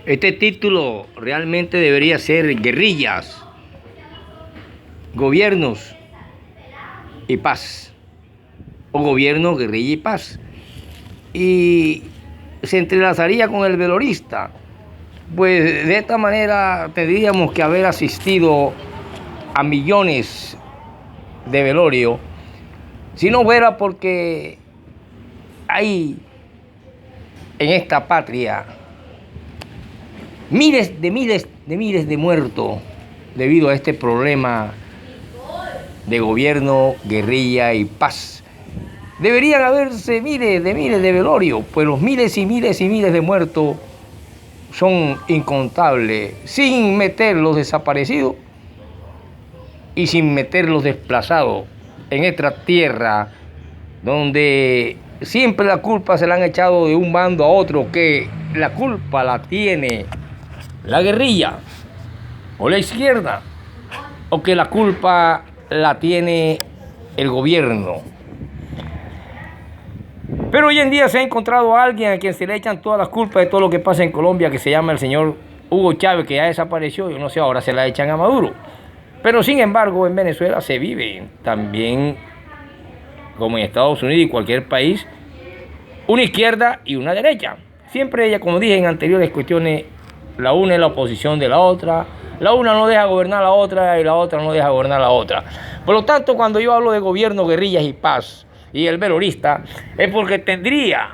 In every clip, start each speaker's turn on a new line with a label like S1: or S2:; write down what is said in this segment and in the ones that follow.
S1: Este título realmente debería ser Guerrillas, Gobiernos y Paz, o Gobierno, Guerrilla y Paz. Y se entrelazaría con el velorista. Pues de esta manera tendríamos que haber asistido a millones de velorio, si no fuera porque hay en esta patria miles de muertos debido a este problema de gobierno, guerrilla y paz. Deberían haberse miles de velorios, pues los miles y miles de muertos son incontables, sin meter los desaparecidos y sin meter los desplazados en esta tierra donde siempre la culpa se la han echado de un bando a otro, que la culpa la tiene la guerrilla o la izquierda, o que la culpa la tiene el gobierno. Pero hoy en día se ha encontrado a alguien a quien se le echan todas las culpas de todo lo que pasa en Colombia, que se llama el señor Hugo Chávez, que ya desapareció. Yo no sé, ahora se la echan a Maduro. Pero sin embargo, en Venezuela se vive también, como en Estados Unidos y cualquier país, una izquierda y una derecha. Siempre ella, como dije en anteriores cuestiones, la una es la oposición de la otra, la una no deja gobernar a la otra y la otra no deja gobernar a la otra. Por lo tanto, cuando yo hablo de gobierno, guerrillas y paz y el velorista, es porque tendría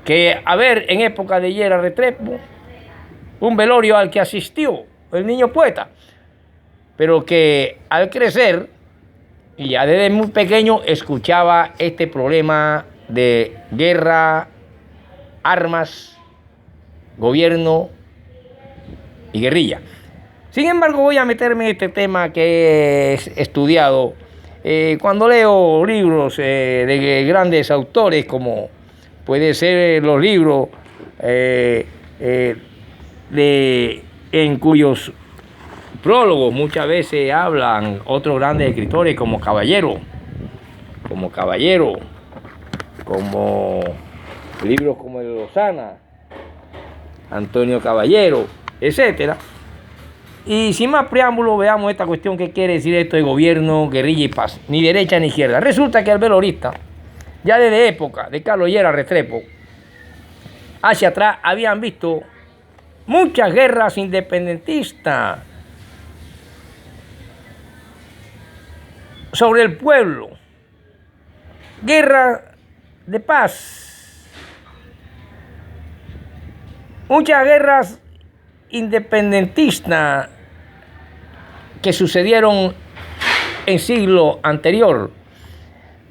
S1: que haber en época de Llera Restrepo un velorio al que asistió el niño poeta, pero que al crecer y ya desde muy pequeño escuchaba este problema de guerra, armas, gobierno y guerrilla. Sin embargo, voy a meterme en este tema que he estudiado cuando leo libros de grandes autores, como puede ser los libros en cuyos prólogos muchas veces hablan otros grandes escritores como Caballero, como libros como el de Lozana, Antonio Caballero, etcétera. Y sin más preámbulo, veamos esta cuestión que quiere decir esto de gobierno, guerrilla y paz, ni derecha ni izquierda. Resulta que el velorista, ya desde época de Carlos Llera Restrepo hacia atrás, habían visto muchas guerras independentistas sobre el pueblo, guerra de paz, muchas guerras independentistas que sucedieron en siglo anterior,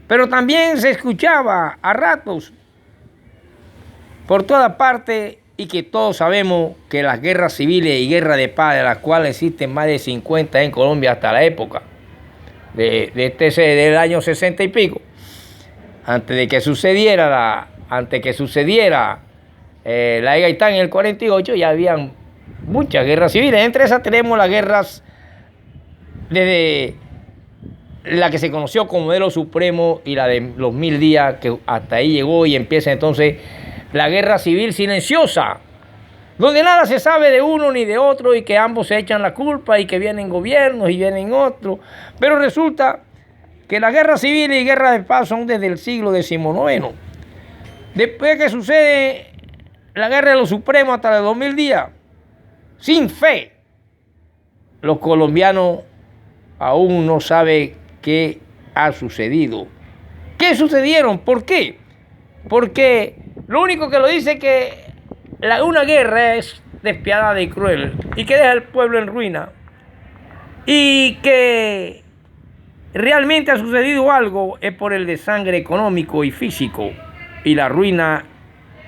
S1: pero también se escuchaba a ratos por toda parte, y que todos sabemos que las guerras civiles y guerras de paz, de las cuales existen más de 50 en Colombia hasta la época del año 60 y pico, antes de que sucediera la de Gaitán en el 48, ya habían muchas guerras civiles. Entre esas tenemos las guerras desde la que se conoció como modelo supremo y la de los 1000 días, que hasta ahí llegó, y empieza entonces la guerra civil silenciosa, donde nada se sabe de uno ni de otro, y que ambos se echan la culpa, y que vienen gobiernos y vienen otros. Pero resulta que la guerra civil y guerra de paz son desde el siglo XIX. Después que sucede la guerra de los supremos hasta los 2000 días, sin fe, los colombianos aún no saben qué ha sucedido. ¿Qué sucedieron? ¿Por qué? Porque lo único que lo dice es que una guerra es despiadada y cruel, y que deja al pueblo en ruina, y que realmente ha sucedido algo es por el desangre económico y físico, y la ruina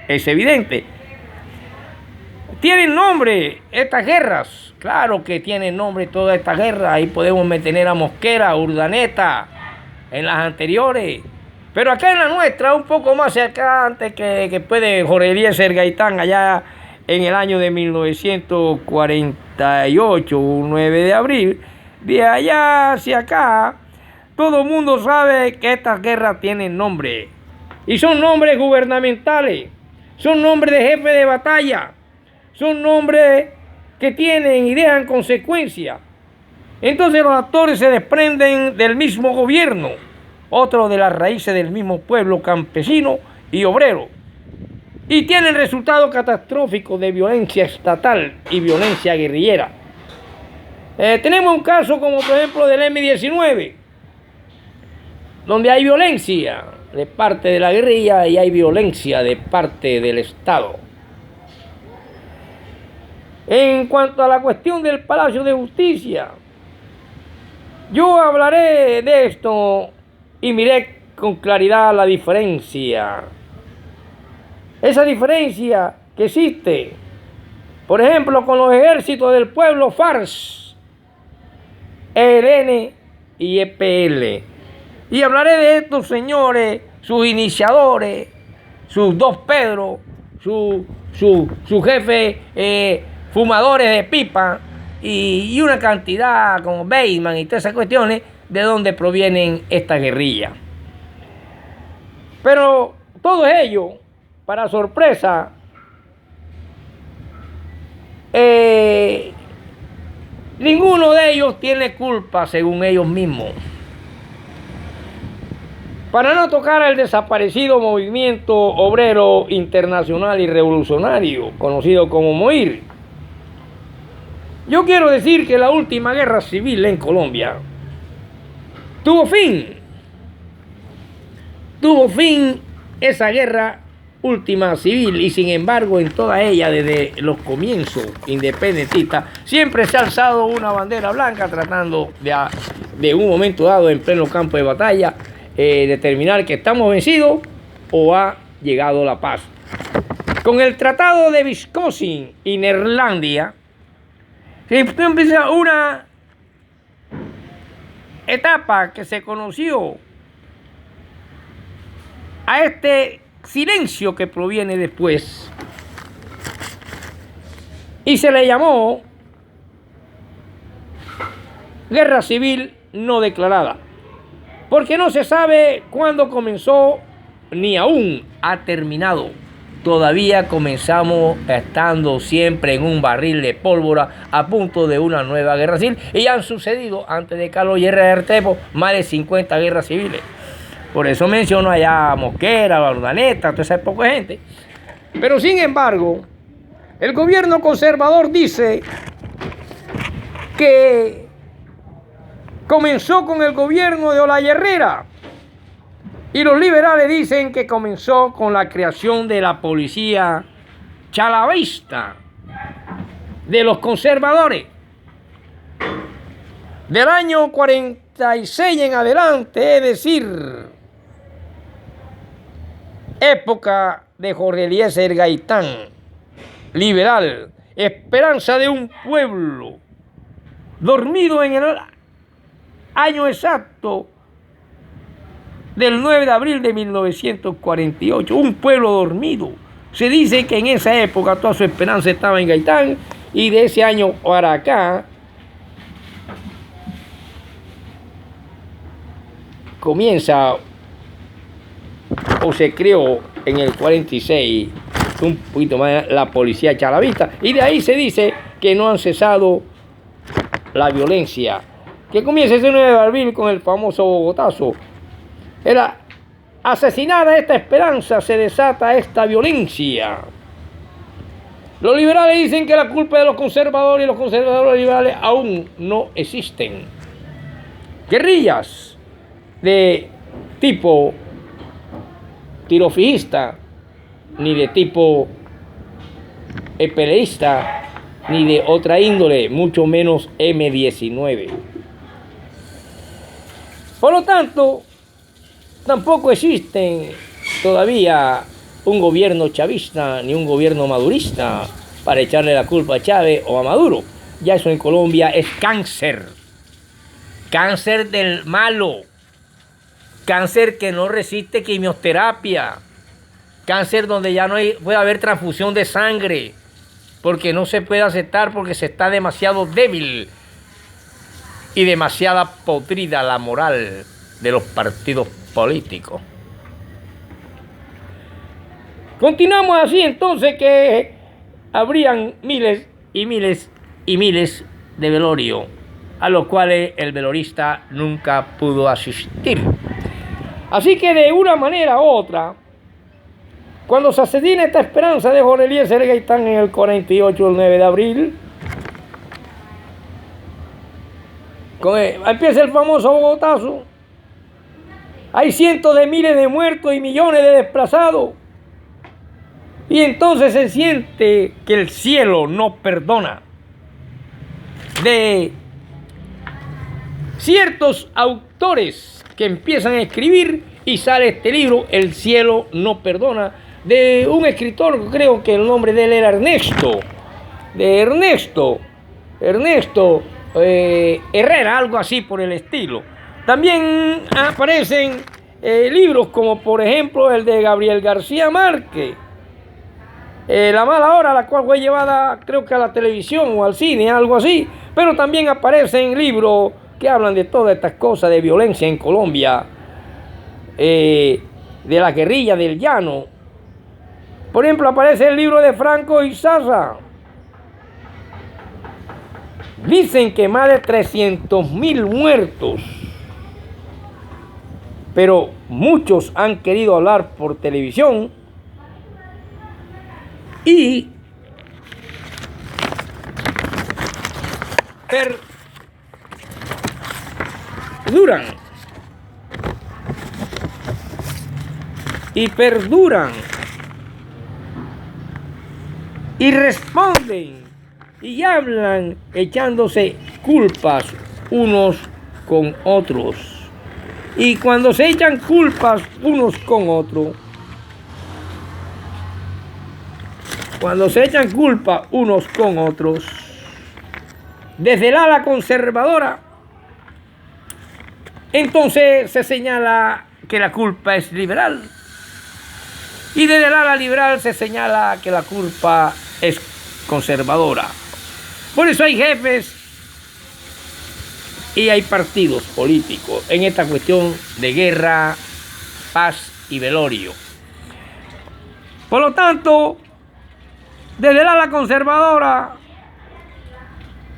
S1: es evidente. ¿Tienen nombre estas guerras? Claro que tienen nombre todas estas guerras. Ahí podemos meter a Mosquera, a Urdaneta, en las anteriores. Pero acá en la nuestra, un poco más cerca, antes que puede Jorge Eliezer Gaitán, allá en el año de 1948, un 9 de abril, de allá hacia acá, todo el mundo sabe que estas guerras tienen nombre. Y son nombres gubernamentales, son nombres de jefe de batalla, son nombres que tienen y dejan consecuencias. Entonces los actores se desprenden del mismo gobierno, otros de las raíces del mismo pueblo campesino y obrero, y tienen resultados catastróficos de violencia estatal y violencia guerrillera. Tenemos un caso como por ejemplo del M-19, donde hay violencia de parte de la guerrilla y hay violencia de parte del Estado. En cuanto a la cuestión del Palacio de Justicia, yo hablaré de esto y miré con claridad la diferencia. Esa diferencia que existe, por ejemplo, con los ejércitos del pueblo FARC, ELN y EPL. Y hablaré de estos señores, sus iniciadores, sus dos Pedro, su jefe fumadores de pipa y una cantidad como Bateman y todas esas cuestiones de dónde provienen estas guerrillas. Pero todo ello, para sorpresa, ninguno de ellos tiene culpa según ellos mismos. Para no tocar al desaparecido movimiento obrero internacional y revolucionario, conocido como MOIR, yo quiero decir que la última guerra civil en Colombia tuvo fin esa guerra última civil, y sin embargo en toda ella desde los comienzos independentistas siempre se ha alzado una bandera blanca tratando de un momento dado en pleno campo de batalla determinar que estamos vencidos o ha llegado la paz. Con el Tratado de Wisconsin y Neerlandia se empieza una etapa que se conoció a este silencio que proviene después y se le llamó guerra civil no declarada, porque no se sabe cuándo comenzó ni aún ha terminado. Todavía comenzamos estando siempre en un barril de pólvora a punto de una nueva guerra civil, y han sucedido antes de Carlos Lleras Restrepo más de 50 guerras civiles. Por eso menciono allá a Mosquera, a Urdaneta, toda esa época de gente. Pero sin embargo, el gobierno conservador dice que comenzó con el gobierno de Olaya Herrera, y los liberales dicen que comenzó con la creación de la policía chalavista de los conservadores. Del año 46 en adelante, es decir, época de Jorge Eliezer Gaitán, liberal, esperanza de un pueblo, dormido en el año exacto del 9 de abril de 1948, un pueblo dormido. Se dice que en esa época toda su esperanza estaba en Gaitán, y de ese año para acá comienza o se creó en el 46 un poquito más la policía chalavista, y de ahí se dice que no han cesado la violencia, que comienza ese 9 de abril con el famoso Bogotazo. Era asesinada esta esperanza, se desata esta violencia. Los liberales dicen que la culpa de los conservadores y los conservadores liberales aún no existen. Guerrillas de tipo tirofijista, ni de tipo peleista, ni de otra índole, mucho menos M-19. Por lo tanto, tampoco existe todavía un gobierno chavista ni un gobierno madurista para echarle la culpa a Chávez o a Maduro. Ya eso en Colombia es cáncer. Cáncer del malo. Cáncer que no resiste quimioterapia. Cáncer donde ya no puede haber transfusión de sangre, porque no se puede aceptar, porque se está demasiado débil y demasiada podrida la moral de los partidos políticos. Continuamos así entonces, que habrían miles y miles y miles de velorios, a los cuales el velorista nunca pudo asistir. Así que de una manera u otra, cuando se asesina esta esperanza de Jorge Eliezer Gaitán en el 48, el 9 de abril, empieza el famoso Bogotazo. Hay cientos de miles de muertos y millones de desplazados. Y entonces se siente que el cielo no perdona. De ciertos autores que empiezan a escribir y sale este libro, El cielo no perdona, de un escritor, creo que el nombre de él era Ernesto Herrera, algo así por el estilo. También aparecen libros como por ejemplo el de Gabriel García Márquez, La mala hora, la cual fue llevada creo que a la televisión o al cine, algo así. Pero también aparecen libros que hablan de todas estas cosas de violencia en Colombia, de la guerrilla del llano. Por ejemplo, aparece el libro de Franco Izaza. Dicen que más de 300.000 muertos, pero muchos han querido hablar por televisión y perduran y responden y hablan echándose culpas unos con otros. Y cuando se echan culpas unos con otros, desde el ala conservadora, entonces se señala que la culpa es liberal. Y desde el ala liberal se señala que la culpa es conservadora. Por eso hay jefes y hay partidos políticos en esta cuestión de guerra, paz y velorio. Por lo tanto, desde el ala conservadora,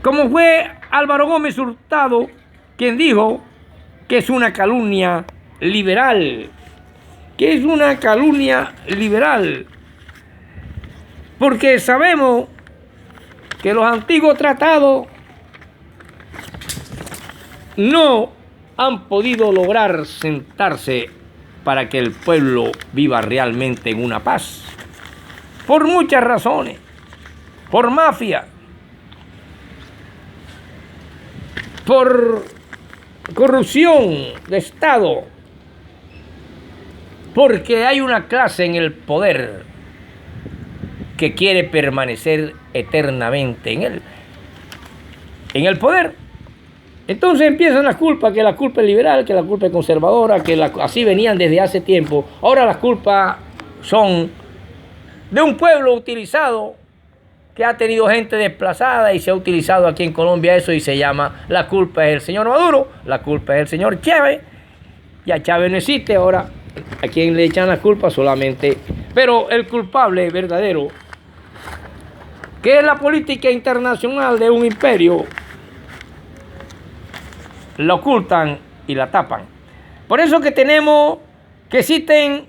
S1: como fue Álvaro Gómez Hurtado, quien dijo que es una calumnia liberal, porque sabemos que los antiguos tratados no han podido lograr sentarse para que el pueblo viva realmente en una paz, por muchas razones, por mafia, por corrupción de Estado, porque hay una clase en el poder que quiere permanecer eternamente en el poder. Entonces empiezan las culpas, que la culpa es liberal, que la culpa es conservadora, que así venían desde hace tiempo. Ahora las culpas son de un pueblo utilizado, que ha tenido gente desplazada y se ha utilizado aquí en Colombia eso y se llama la culpa es el señor Maduro, la culpa es el señor Chávez. Ya Chávez no existe, ahora a quien le echan la culpa solamente. Pero el culpable verdadero, que es la política internacional de un imperio, la ocultan y la tapan. Por eso que tenemos que existen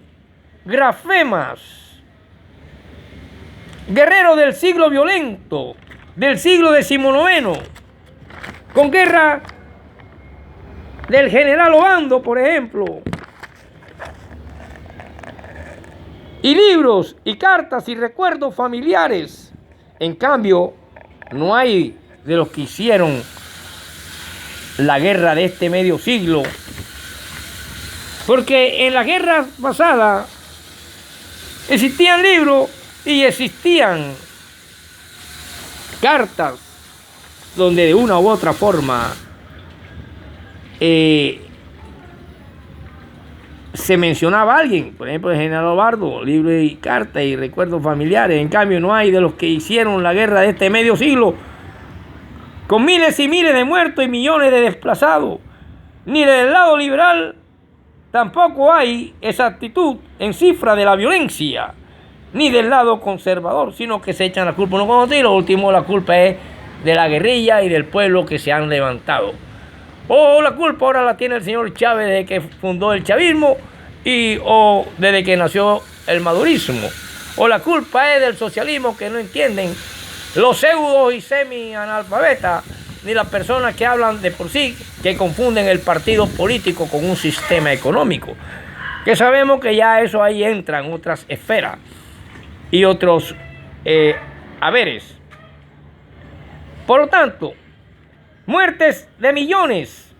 S1: grafemas, guerreros del siglo violento, del siglo XIX, con guerra del general Obando, por ejemplo, y libros y cartas y recuerdos familiares. En cambio, no hay de los que hicieron la guerra de este medio siglo, porque en la guerra pasada existían libros y existían cartas donde de una u otra forma se mencionaba a alguien, por ejemplo el general Obando, libros y cartas y recuerdos familiares. En cambio no hay de los que hicieron la guerra de este medio siglo, con miles y miles de muertos y millones de desplazados. Ni del lado liberal tampoco hay esa actitud en cifra de la violencia. ni del lado conservador, sino que se echan la culpa uno con otro, y lo último, la culpa es de la guerrilla y del pueblo que se han levantado. O la culpa ahora la tiene el señor Chávez desde que fundó el chavismo o desde que nació el madurismo. O la culpa es del socialismo, que no entienden los pseudos y semi-analfabetas, ni las personas que hablan de por sí, que confunden el partido político con un sistema económico. Que sabemos que ya eso ahí entran otras esferas y otros haberes. Por lo tanto, muertes de millones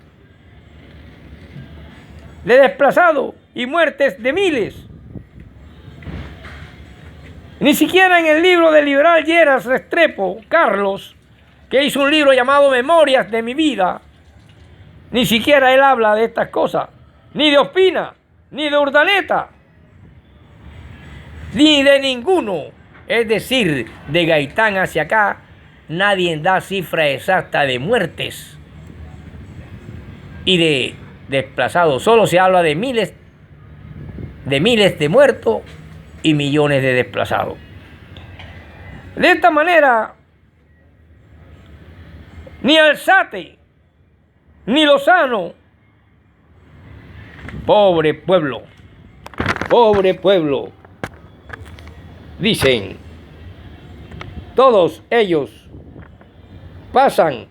S1: de desplazados y muertes de miles. Ni siquiera en el libro del liberal Lleras Restrepo, Carlos, que hizo un libro llamado Memorias de mi vida, ni siquiera él habla de estas cosas, ni de Ospina, ni de Urdaneta, ni de ninguno. Es decir, de Gaitán hacia acá, nadie da cifra exacta de muertes y de desplazados. Solo se habla de miles de muertos y millones de desplazados. De esta manera, ni Alzate, ni Lozano, pobre pueblo, dicen, todos ellos pasan,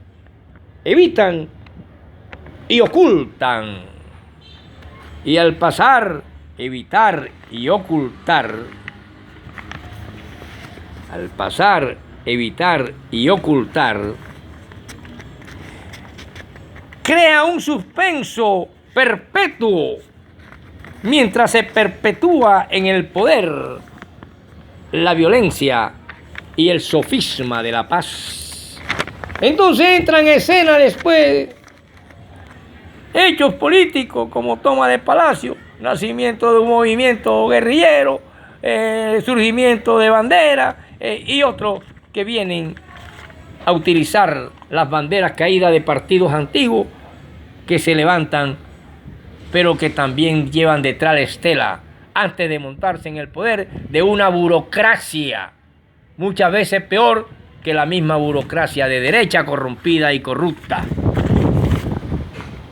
S1: evitan y ocultan. Y al pasar, evitar y ocultar, crea un suspenso perpetuo mientras se perpetúa en el poder la violencia y el sofisma de la paz. Entonces entran en escena después hechos políticos como toma de Palacio, nacimiento de un movimiento guerrillero, surgimiento de bandera y otros que vienen a utilizar las banderas caídas de partidos antiguos que se levantan, pero que también llevan detrás la estela, antes de montarse en el poder, de una burocracia muchas veces peor que la misma burocracia de derecha corrompida y corrupta.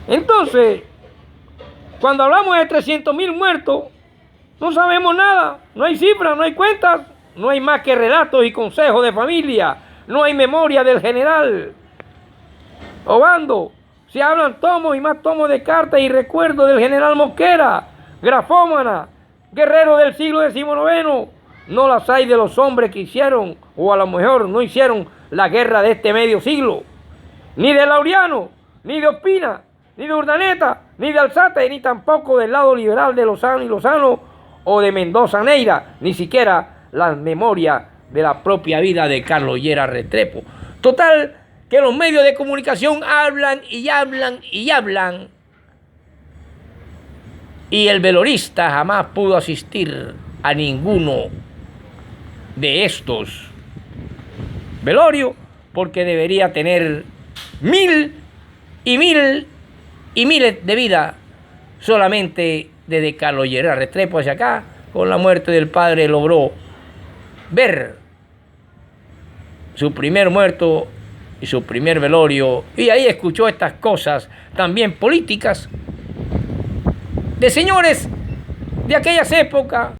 S1: Entonces, cuando hablamos de 300.000 muertos, no sabemos nada, no hay cifras, no hay cuentas, no hay más que relatos y consejos de familia, no hay memoria del general Obando. Se hablan tomos y más tomos de cartas y recuerdos del general Mosquera, grafómana, guerrero del siglo XIX. No las hay de los hombres que hicieron, o a lo mejor no hicieron, la guerra de este medio siglo. Ni de Laureano, ni de Ospina, ni de Urdaneta, ni de Alzate, ni tampoco del lado liberal de Lozano y Lozano, o de Mendoza Neira, ni siquiera la memoria de la propia vida de Carlos Lleras Restrepo. Total, que los medios de comunicación hablan y hablan y hablan, y el velorista jamás pudo asistir a ninguno de estos velorios, porque debería tener miles de vidas solamente desde Carlos Lleras Restrepo hacia acá. Con la muerte del padre logró ver su primer muerto y su primer velorio, y ahí escuchó estas cosas también políticas de señores de aquellas épocas